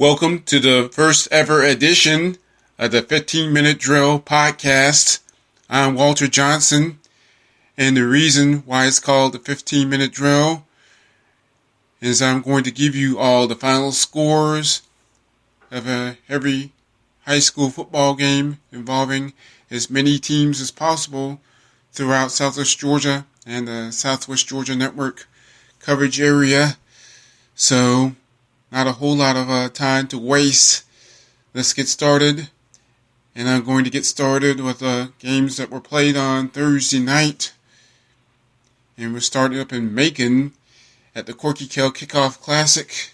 Welcome to the first ever edition of the 15-Minute Drill podcast. I'm Walter Johnson, and the reason why it's called the 15-Minute Drill is I'm going to give you all the final scores of every high school football game involving as many teams as possible throughout Southwest Georgia and the Southwest Georgia Network coverage area. So, not a whole lot of time to waste. Let's get started. And I'm going to get started with games that were played on Thursday night. And we're starting up in Macon at the Corky Kell Kickoff Classic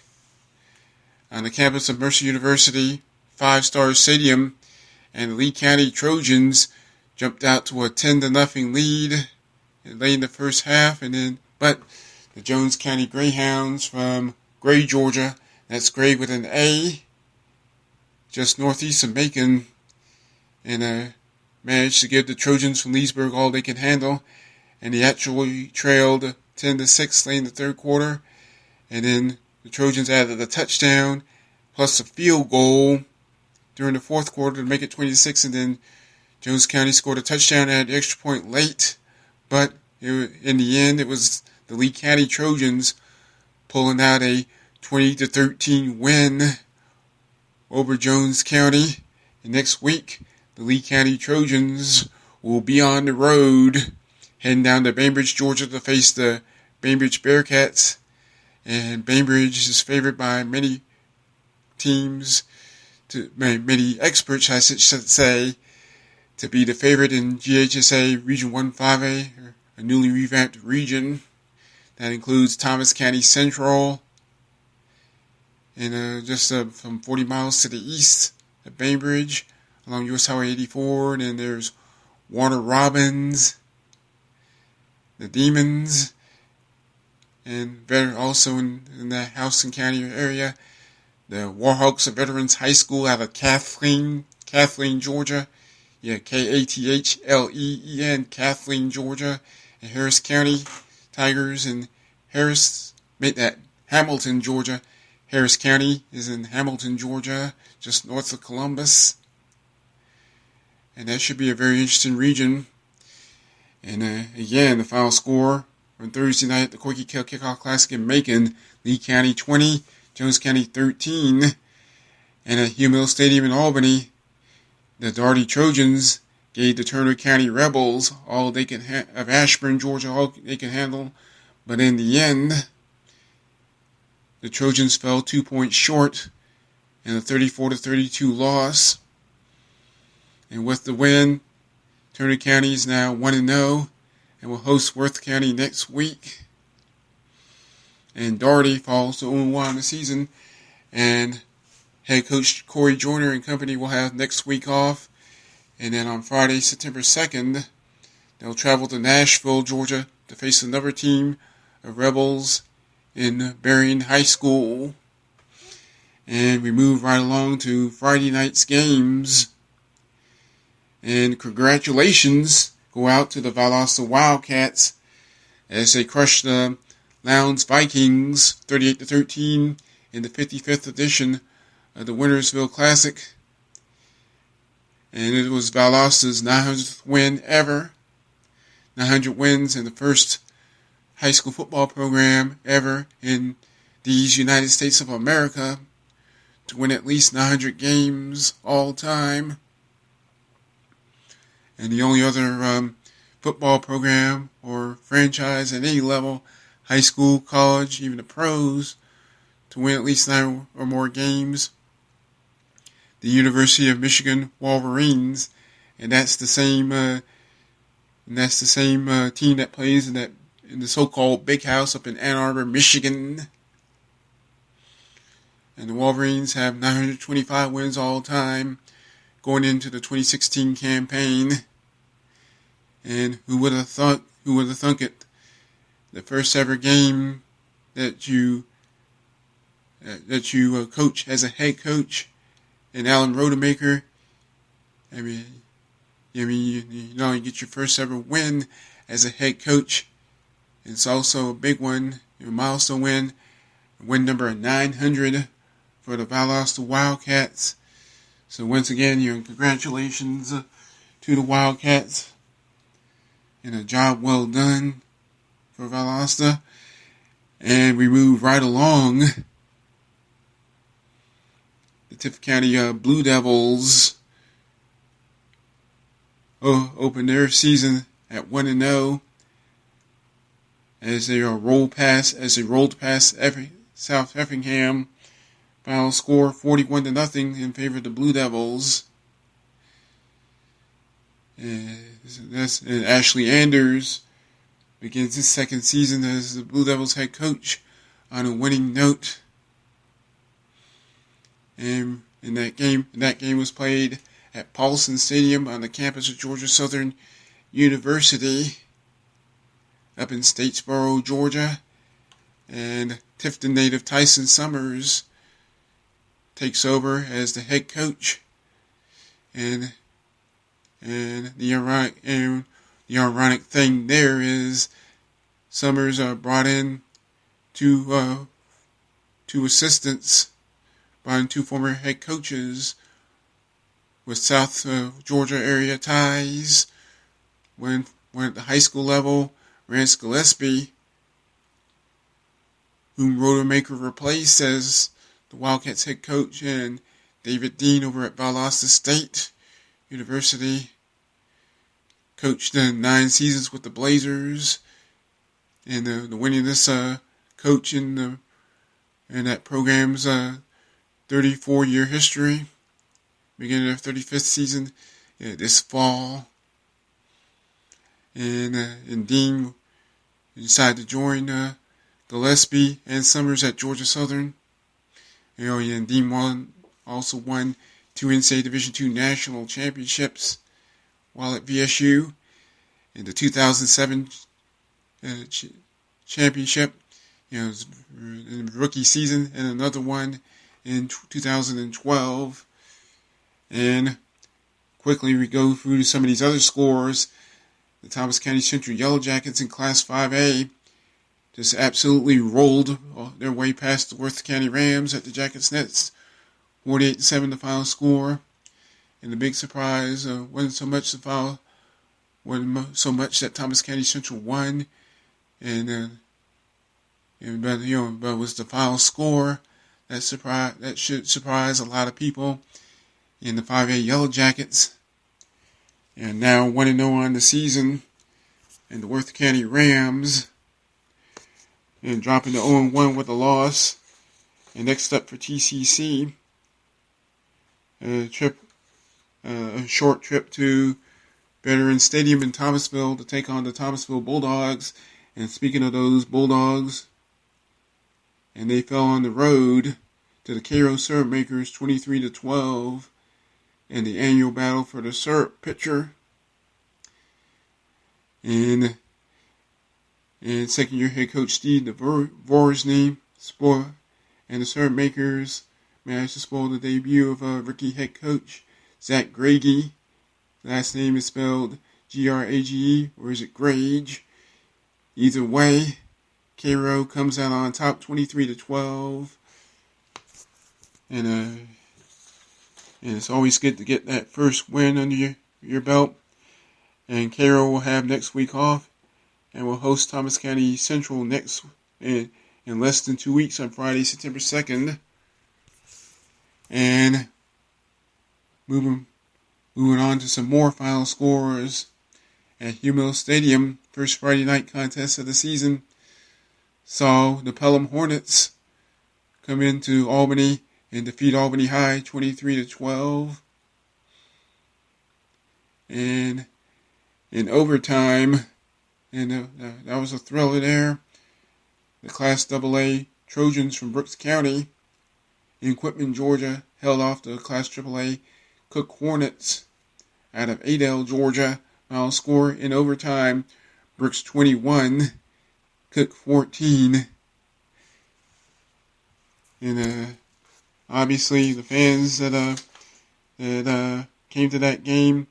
on the campus of Mercer University 5-Star Stadium. And the Lee County Trojans jumped out to a 10-0 lead late in the first half. But the Jones County Greyhounds from Gray, Georgia, that's Gray with an A, just northeast of Macon, and managed to give the Trojans from Leesburg all they can handle, and they actually trailed 10-6 late in the third quarter, and then the Trojans added a touchdown plus a field goal during the fourth quarter to make it 26, and then Jones County scored a touchdown at the extra point late, but in the end it was the Lee County Trojans pulling out a 20-13 win over Jones County. And next week, the Lee County Trojans will be on the road, heading down to Bainbridge, Georgia to face the Bainbridge Bearcats. And Bainbridge is favored by many teams, many experts, I should say, to be the favorite in GHSA Region 1-5A, a newly revamped region that includes Thomas County Central, and just from 40 miles to the east of Bainbridge, along US Highway 84. And then there's Warner Robins, the Demons, and also in the Houston County area, the Warhawks of Veterans High School out of Kathleen, Georgia. Yeah, Kathleen, Kathleen, Georgia, and Harris County Tigers and Hamilton, Georgia. Harris County is in Hamilton, Georgia, just north of Columbus. And that should be a very interesting region. And again, the final score on Thursday night at the Corky Kell Kickoff Classic in Macon, Lee County 20, Jones County 13. And at Hugh Mill Stadium in Albany, the Daugherty Trojans gave the Turner County Rebels all they can of Ashburn, Georgia, all they can handle. But in the end, the Trojans fell 2 points short in a 34-32 loss. And with the win, Turner County is now 1-0 and will host Worth County next week. And Daugherty falls to 0-1 in the season. And head coach Corey Joyner and company will have next week off. And then on Friday, September 2nd, they'll travel to Nashville, Georgia to face another team of Rebels in Berrien High School. And we move right along to Friday night's games. And congratulations go out to the Valdosta Wildcats as they crushed the Lowndes Vikings 38-13 in the 55th edition of the Wintersville Classic. And it was Valdosta's 900th win ever. 900 wins in the first high school football program ever in these United States of America to win at least 900 games all time. And the only other football program or franchise at any level, high school, college, even the pros, to win at least 9 or more games, the University of Michigan Wolverines, and that's the same team that plays in the so-called Big House up in Ann Arbor, Michigan. And the Wolverines have 925 wins all time going into the 2016 campaign. And who would have thunk it? The first ever game that you coach as a head coach, and Alan Rodemaker. You get your first ever win as a head coach. It's also a big one, a milestone win number 900 for the Valdosta Wildcats. So once again, congratulations to the Wildcats. And a job well done for Valdosta. And we move right along. The Tiffin County Blue Devils opened their season at 1-0 as they rolled past South Effingham. Final score 41-0 in favor of the Blue Devils. And Ashley Anders begins his second season as the Blue Devils head coach on a winning note. And that game was played at Paulson Stadium on the campus of Georgia Southern University up in Statesboro, Georgia. And Tifton native Tyson Summers takes over as the head coach. And the ironic thing there is Summers brought in two assistants, brought in two former head coaches with South Georgia area ties. When at the high school level, Rance Gillespie, whom Rodemaker replaced as the Wildcats head coach, and David Dean over at Valdosta State University coached 9 seasons with the Blazers, and the winningest coach in that program's 34-year history, beginning of their 35th season this fall. And Dean decided to join Gillespie and Summers at Georgia Southern. And Dean also won 2 NCAA Division II national championships while at VSU. In the 2007 championship, in the rookie season, and another one in 2012. And quickly we go through some of these other scores. The Thomas County Central Yellow Jackets in Class 5A just absolutely rolled their way past the Worth County Rams at the Jackets Nets. 48-7 the final score. And the big surprise wasn't so much that Thomas County Central won, but was the final score that should surprise a lot of people in the 5A Yellow Jackets. And now 1-0 on the season, and the Worth County Rams, and dropping to 0-1 with a loss. And next up for TCC, a short trip to Veterans Stadium in Thomasville to take on the Thomasville Bulldogs. And speaking of those Bulldogs, and they fell on the road to the Cairo Syrup Makers 23-12 in the annual battle for the syrup pitcher. And second-year head coach Steve Dvorsny and the Syrup Makers managed to spoil the debut of rookie head coach Zach Grage. Last name is spelled Grage, or is it Grage? Either way, Cairo comes out on top 23-12. And it's always good to get that first win under your belt. And Cairo will have next week off and will host Thomas County Central in less than 2 weeks on Friday, September 2nd. And moving on to some more final scores at Humil Stadium. First Friday night contest of the season saw the Pelham Hornets come into Albany and defeat Albany High 23-12. And in overtime, and that was a thriller there, the Class AA Trojans from Brooks County in Quitman, Georgia, held off the Class AAA Cook Hornets out of Adel, Georgia. Final score in overtime, Brooks 21, Cook 14. And obviously the fans that came to that game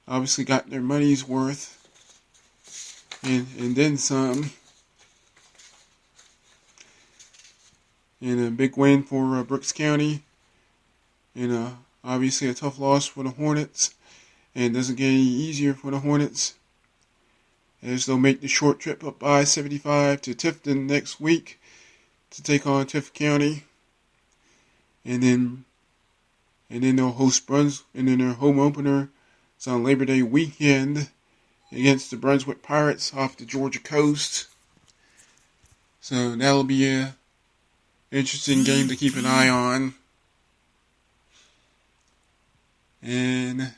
obviously got their money's worth and then some. And a big win for Brooks County. And obviously a tough loss for the Hornets. And it doesn't get any easier for the Hornets, as they'll make the short trip up I-75 to Tifton next week to take on Tift County. And then they'll host Brunswick, and then their home opener is on Labor Day weekend against the Brunswick Pirates off the Georgia coast. So that'll be an interesting game to keep an eye on. And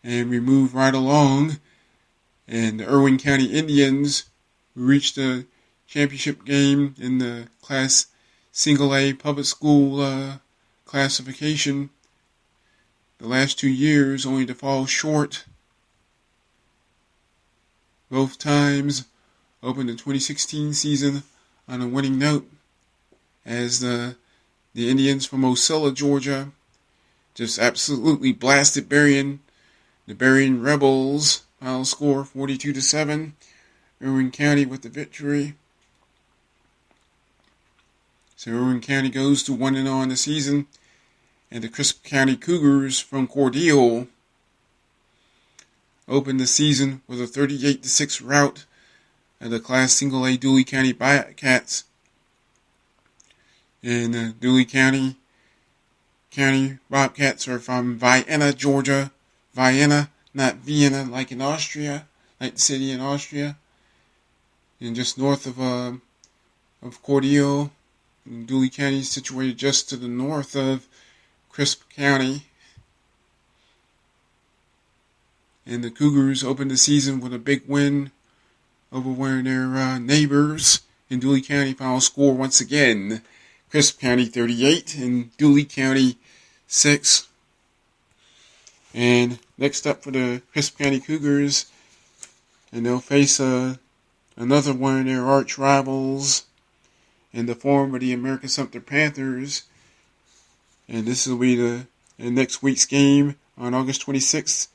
we move right along. And the Irwin County Indians, who reached the championship game in the Class Single A public school classification the last 2 years, only to fall short. Both times opened the 2016 season on a winning note, as the Indians from Ocilla, Georgia, just absolutely blasted the Berrien Rebels. Final score 42-7. Irwin County with the victory. So Irwin County goes to 1-0 on the season. And the Crisp County Cougars from Cordele opened the season with a 38-6 rout of the Class Single A Dooley County Bobcats. And Dooley County Bobcats are from Vienna, Georgia. Vienna, not Vienna, like in Austria, like the city in Austria. And just north of Cordele. And Dooley County is situated just to the north of Crisp County. And the Cougars opened the season with a big win over one of their neighbors in Dooley County. Final score once again, Crisp County 38 and Dooley County 6. And next up for the Crisp County Cougars, and they'll face another one of their arch rivals in the form of the American Sumter Panthers. And this will be the next week's game on August 26th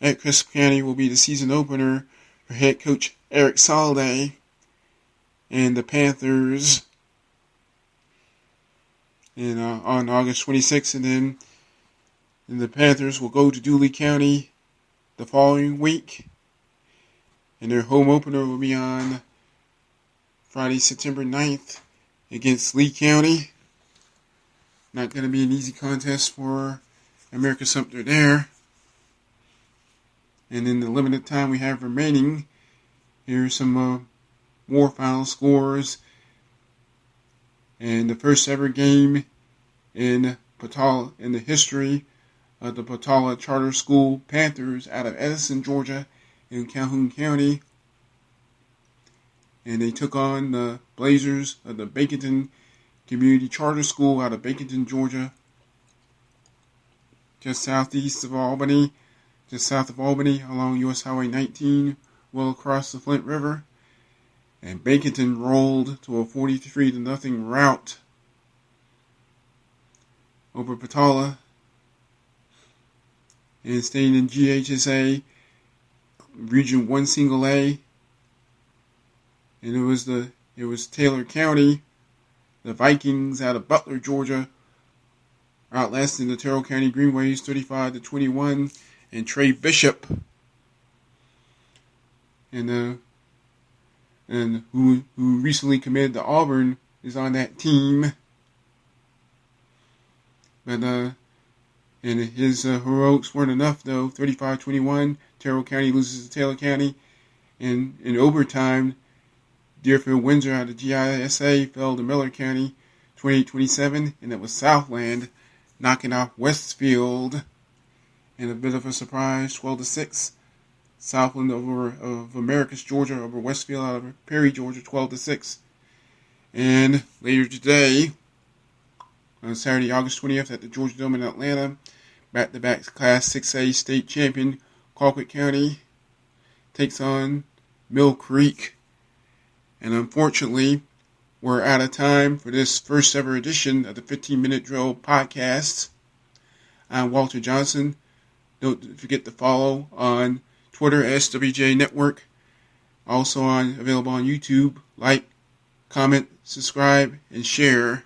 at Crisp County will be the season opener for head coach Eric Soliday and the Panthers. And on August 26th, and the Panthers will go to Dooley County the following week. And their home opener will be on Friday, September 9th against Lee County. Not going to be an easy contest for America Sumter there. And in the limited time we have remaining, here's some more final scores. And the first ever game in Patala in the history of the Patala Charter School Panthers out of Edison, Georgia, in Calhoun County. And they took on the Blazers of the Baconton Community Charter School out of Baconton, Georgia, just south of Albany along US Highway 19, well across the Flint River. And Baconton rolled to a 43-0 rout over Patala, and staying in GHSA Region 1 Single A. And it was Taylor County, the Vikings out of Butler, Georgia, outlasting the Terrell County Greenways 35-21, and Trey Bishop, and who recently committed to Auburn, is on that team. But and his heroics weren't enough though. 35-21, Terrell County loses to Taylor County, and in overtime, Deerfield Windsor out of GISA fell to Miller County 28-27, and it was Southland knocking off Westfield in a bit of a surprise, 12-6. Southland of Americus, Georgia, over Westfield out of Perry, Georgia, 12-6. And later today, on Saturday, August 20th, at the Georgia Dome in Atlanta, back-to-back Class 6A state champion Colquitt County takes on Mill Creek. And unfortunately, we're out of time for this first ever edition of the 15-Minute Drill podcast. I'm Walter Johnson. Don't forget to follow on Twitter, SWJ Network. Also available on YouTube. Like, comment, subscribe, and share.